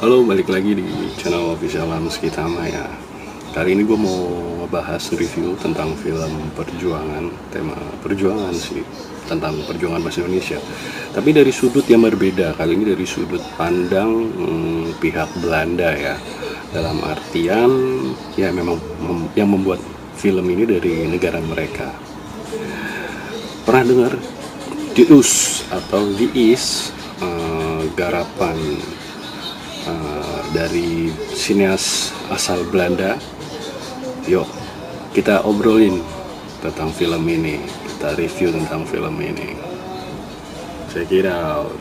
Halo, balik lagi di channel Official Lamski Tama ya. Kali ini gue mau ngebahas review tentang film perjuangan, tema perjuangan sih, tentang perjuangan bahasa Indonesia. Tapi dari sudut yang berbeda, kali ini dari sudut pandang pihak Belanda ya. Dalam artian, ya memang yang membuat film ini dari negara mereka. Pernah dengar Die Us atau Die Is, garapan dari sineas asal Belanda. Yuk kita obrolin tentang film ini, kita review tentang film ini. Check it out.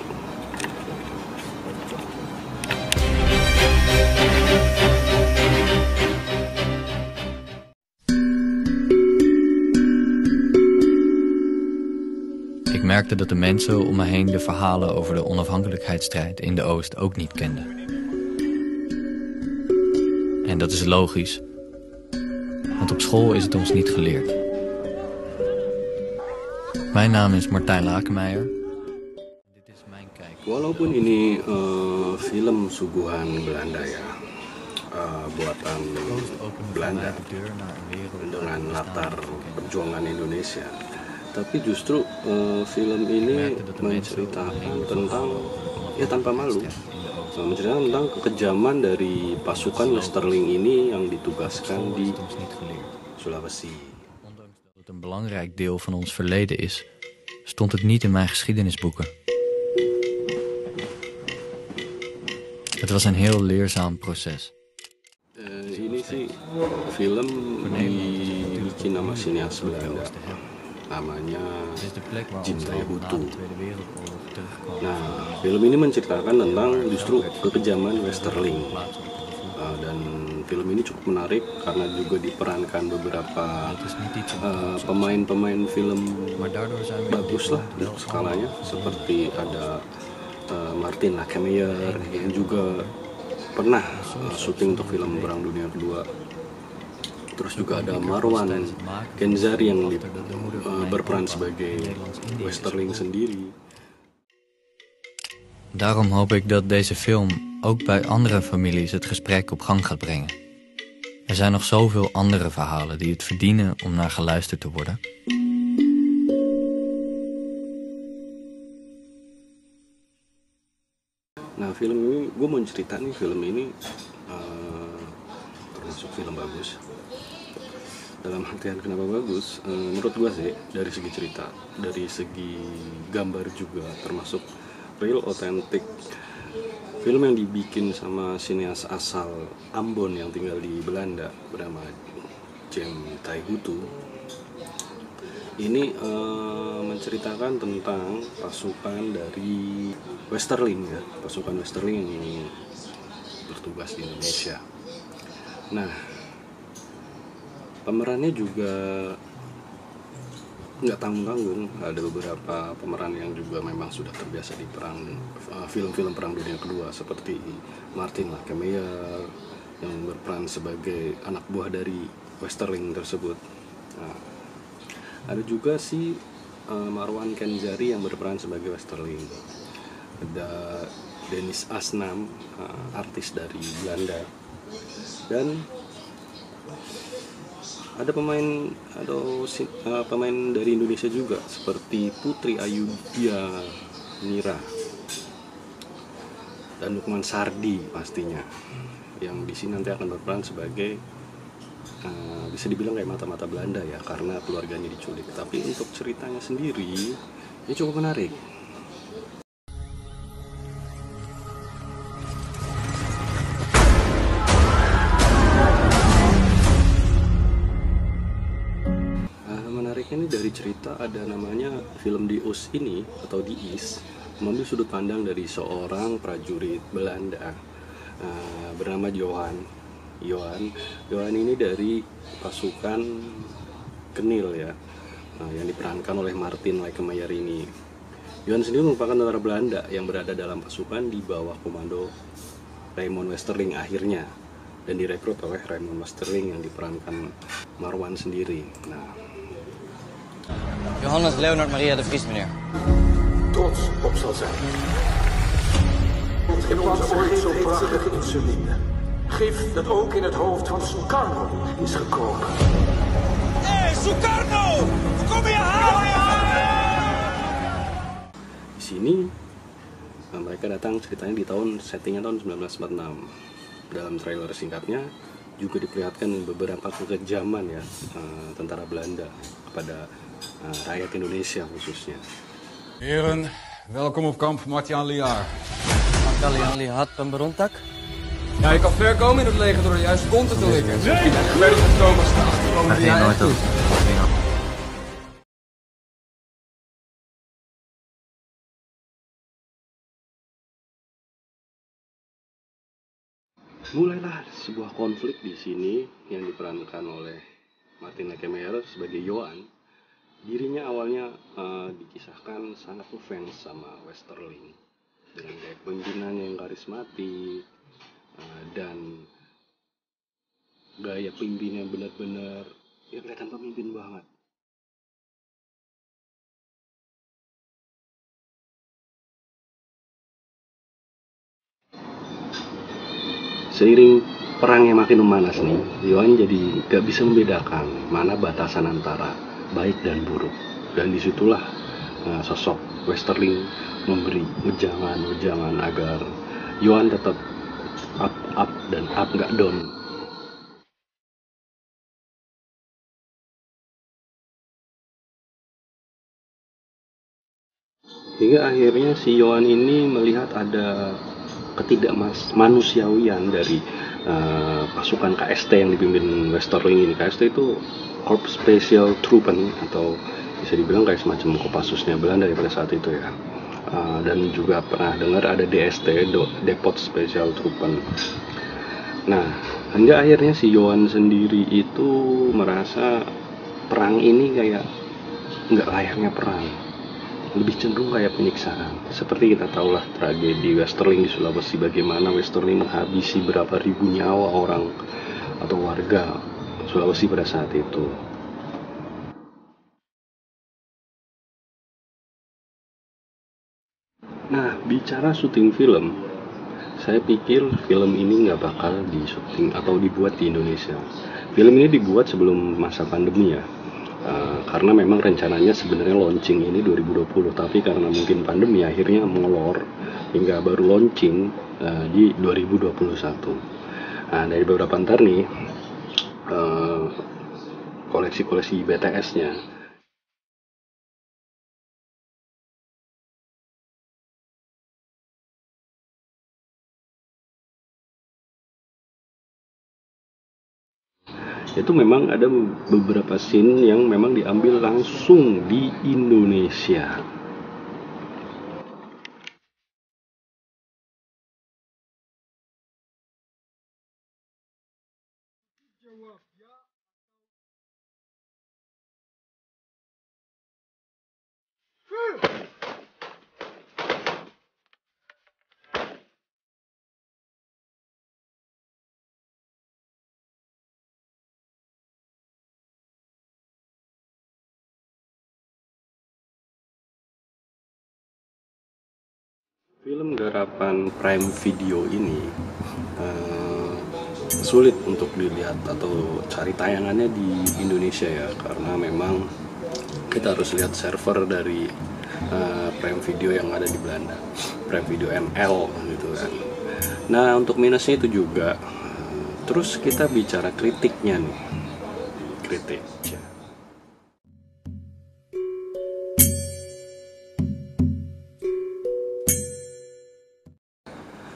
Ik merkte dat de mensen om me heen de verhalen over de onafhankelijkheidsstrijd in de Oost ook niet kenden. En dat is logisch, want op school is het ons niet geleerd. Mijn naam is Martijn Lakenmeijer. Dit is mijn kijk. Walaupun ini film suguhan Belanda ya, buatan Belanda dengan latar perjuangan Indonesia, tapi justru film ini menceritakan tentang, ya tanpa malu, menceritakan tentang kekejaman dari pasukan Westerling ini yang ditugaskan di Sulawesi. Ondanks dat het een belangrijk deel van ons verleden is, stond het niet in mijn geschiedenisboeken. Het was een heel leerzaam proces. Ini sih film dibikin nama sineas Belanda, namanya Jim Taihutu. Nah, film ini menceritakan tentang justru kekejaman Westerling, dan film ini cukup menarik karena juga diperankan beberapa pemain-pemain film bagus lah skalanya, seperti ada Martin Lakenmeijer yang juga pernah syuting untuk film Perang Dunia Kedua. Terus juga ada Marwan Kenzari yang berperan sebagai Westerling sendiri. Daarom hoop ik dat deze film ook bij andere families het gesprek op gang gaat brengen. Er zijn nog zoveel andere verhalen die het verdienen om naar geluisterd te worden. Nah, film ini, gue mau cerita nih, film ini termasuk film bagus. Dalam artian kenapa bagus? Menurut gue sih, dari segi cerita, dari segi gambar juga, termasuk real authentic. Film yang dibikin sama sineas asal Ambon yang tinggal di Belanda bernama Jim Taihutu. Ini menceritakan tentang pasukan dari Westerling ya, pasukan Westerling yang bertugas di Indonesia. Nah, pemerannya juga nggak tanggung-tanggung. Ada beberapa pemeran yang juga memang sudah terbiasa di film-film Perang Dunia Kedua, seperti Martin Lakenmeijer yang berperan sebagai anak buah dari Westerling tersebut. Nah, ada juga si Marwan Kenzari yang berperan sebagai Westerling. Ada Dennis Asnam, artis dari Belanda, dan ada pemain dari Indonesia juga seperti Putri Ayudhya Nira dan Lukman Sardi pastinya, yang di sini nanti akan berperan sebagai bisa dibilang kayak mata-mata Belanda ya, karena keluarganya diculik. Tapi untuk ceritanya sendiri ini cukup menarik. Menariknya ini dari cerita, ada namanya film Die Us ini atau Die Is, mengambil sudut pandang dari seorang prajurit Belanda bernama Johan ini dari pasukan Kenil ya, yang diperankan oleh Martin Lakenmeijer ini. Johan sendiri merupakan tentara Belanda yang berada dalam pasukan di bawah komando Raymond Westerling akhirnya, dan direkrut oleh Raymond Westerling yang diperankan Marwan sendiri. Nah, Johannes Leonard Maria de Vries, meneer. Trots op zal zijn. in onze ooit zo prachtige insuline. Gif dat ook in het hoofd van Sukarno is gekomen. Hé, Sukarno! Kom je halen! Di sini mereka datang ceritanya di settingnya tahun 1946. Dalam trailer singkatnya juga diperlihatkan beberapa kekejaman ya tentara Belanda kepada rakyat Indonesia khususnya. Heren, welkom op kamp Martiaan Liaar. Had Kalian lihat pemberontak? Ja, je kan ver komen in het leger door de juiste konten te likken. Nee! Geweldig gekomen als de achtergrond Hij die ging jij nooit doet. op. Mulailah sebuah konflik di sini yang diperankan oleh Martin Lekemeier sebagai Johan. Dirinya awalnya dikisahkan sangat ngefans sama Westerling dengan gaya kepemimpinan yang karismatik dan gaya pemimpin yang benar-benar ya kelihatan pemimpin banget. Seiring perang yang makin memanas nih, Johan jadi gak bisa membedakan mana batasan antara baik dan buruk. Dan disitulah sosok Westerling memberi wejangan agar Johan tetap up dan up, gak down. Hingga akhirnya si Johan ini melihat ada ketidakmanusiawian dari pasukan KST yang dipimpin Westerling ini. KST itu Corps Special Truppen atau bisa dibilang kayak semacam Kopassusnya Belanda pada saat itu ya. Dan juga pernah dengar ada DST, Depot Special Truppen. Nah, hingga akhirnya si Johan sendiri itu merasa perang ini kayak nggak layaknya perang, lebih cenderung kayak penyiksaan. Seperti kita tahulah tragedi Westerling di Sulawesi, bagaimana Westerling menghabisi berapa ribu nyawa orang atau warga Sulawesi pada saat itu. Nah, bicara syuting film, saya pikir film ini nggak bakal di-syuting atau dibuat di Indonesia. Film ini dibuat sebelum masa pandemi ya. Karena memang rencananya sebenarnya launching ini 2020, tapi karena mungkin pandemi akhirnya molor hingga baru launching di 2021. Nah, dari beberapa ntar nih koleksi-koleksi BTS-nya. Itu memang ada beberapa scene yang memang diambil langsung di Indonesia. Film garapan Prime Video ini sulit untuk dilihat atau cari tayangannya di Indonesia ya, karena memang kita harus lihat server dari Prime Video yang ada di Belanda, Prime Video NL gitu kan. Nah, untuk minusnya itu juga. Terus kita bicara kritiknya nih, kritik.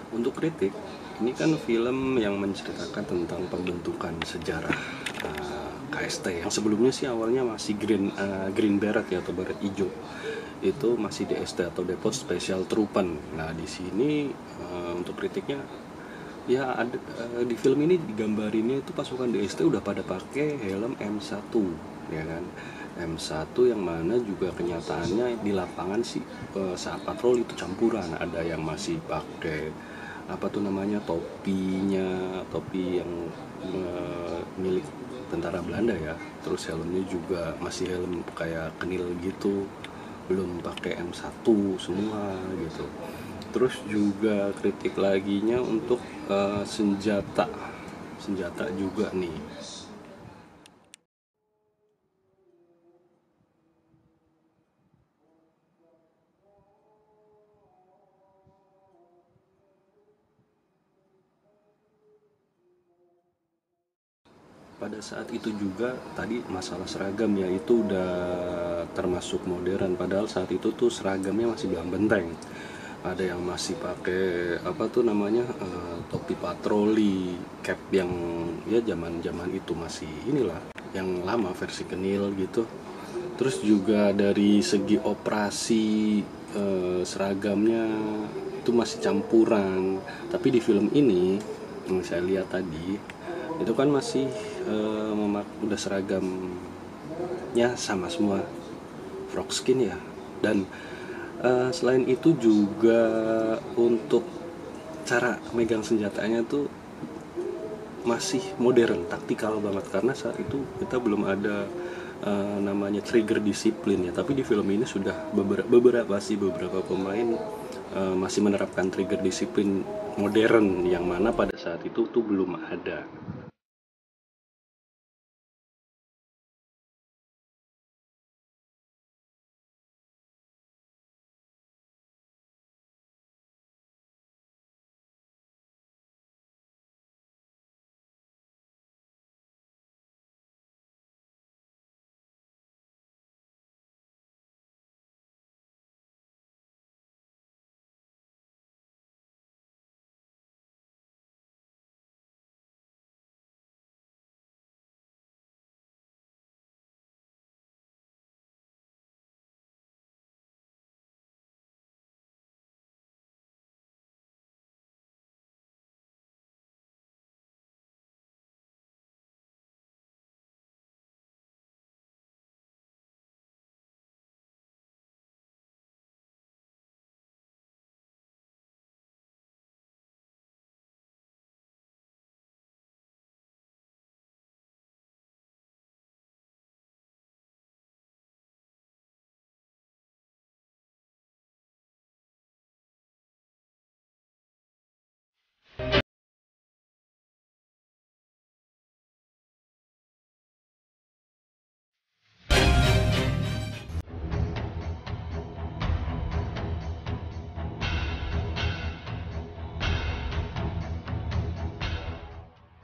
Untuk kritik, ini kan film yang menceritakan tentang pembentukan sejarah KST yang sebelumnya sih awalnya masih Green Beret ya, atau Beret Hijau. Itu masih DST atau Depot Special Truppen. Nah, di sini untuk kritiknya ya ada, di film ini digambarinnya itu pasukan DST udah pada pakai helm M1 ya kan. M1 yang mana juga kenyataannya di lapangan sih saat patroli itu campuran, ada yang masih pakai apa tuh namanya topi yang milik tentara Belanda ya, terus helmnya juga masih helm kayak kenil gitu, belum pakai M1 semua gitu. Terus juga kritik laginya untuk senjata juga nih. Pada saat itu juga tadi masalah seragam ya, itu udah termasuk modern, padahal saat itu tuh seragamnya masih belang benteng. Ada yang masih pakai apa tuh namanya, topi patroli, cap yang ya zaman itu masih inilah yang lama versi kenil gitu. Terus juga dari segi operasi, seragamnya itu masih campuran. Tapi di film ini yang saya lihat tadi itu kan masih udah seragamnya sama semua, frog skin ya. Dan selain itu juga untuk cara megang senjatanya tuh masih modern, taktikal banget, karena saat itu kita belum ada namanya trigger disiplin ya. Tapi di film ini sudah beberapa pemain masih menerapkan trigger disiplin modern, yang mana pada saat itu tuh belum ada.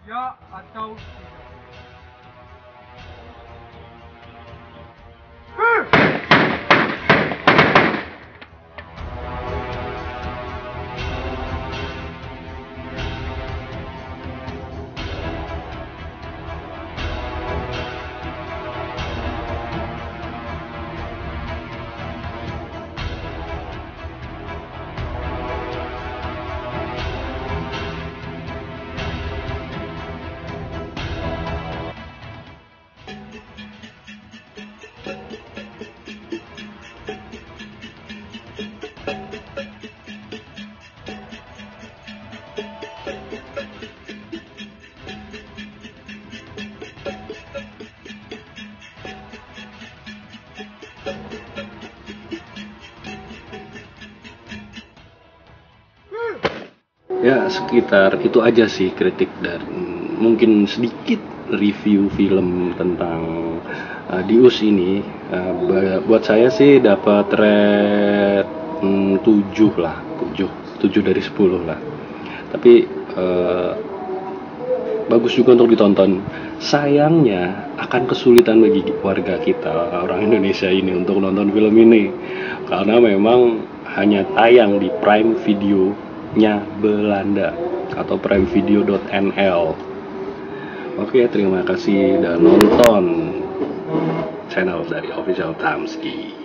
Ya atau tidak? Ya sekitar itu aja sih kritik dan mungkin sedikit review film tentang Dius ini. Buat saya sih dapat rate 7 lah, 7 dari 10 lah. Tapi bagus juga untuk ditonton. Sayangnya akan kesulitan bagi warga kita, orang Indonesia ini, untuk nonton film ini, karena memang hanya tayang di Prime Video-nya Belanda atau primevideo.nl. Oke, terima kasih dan nonton channel dari Official Tamski.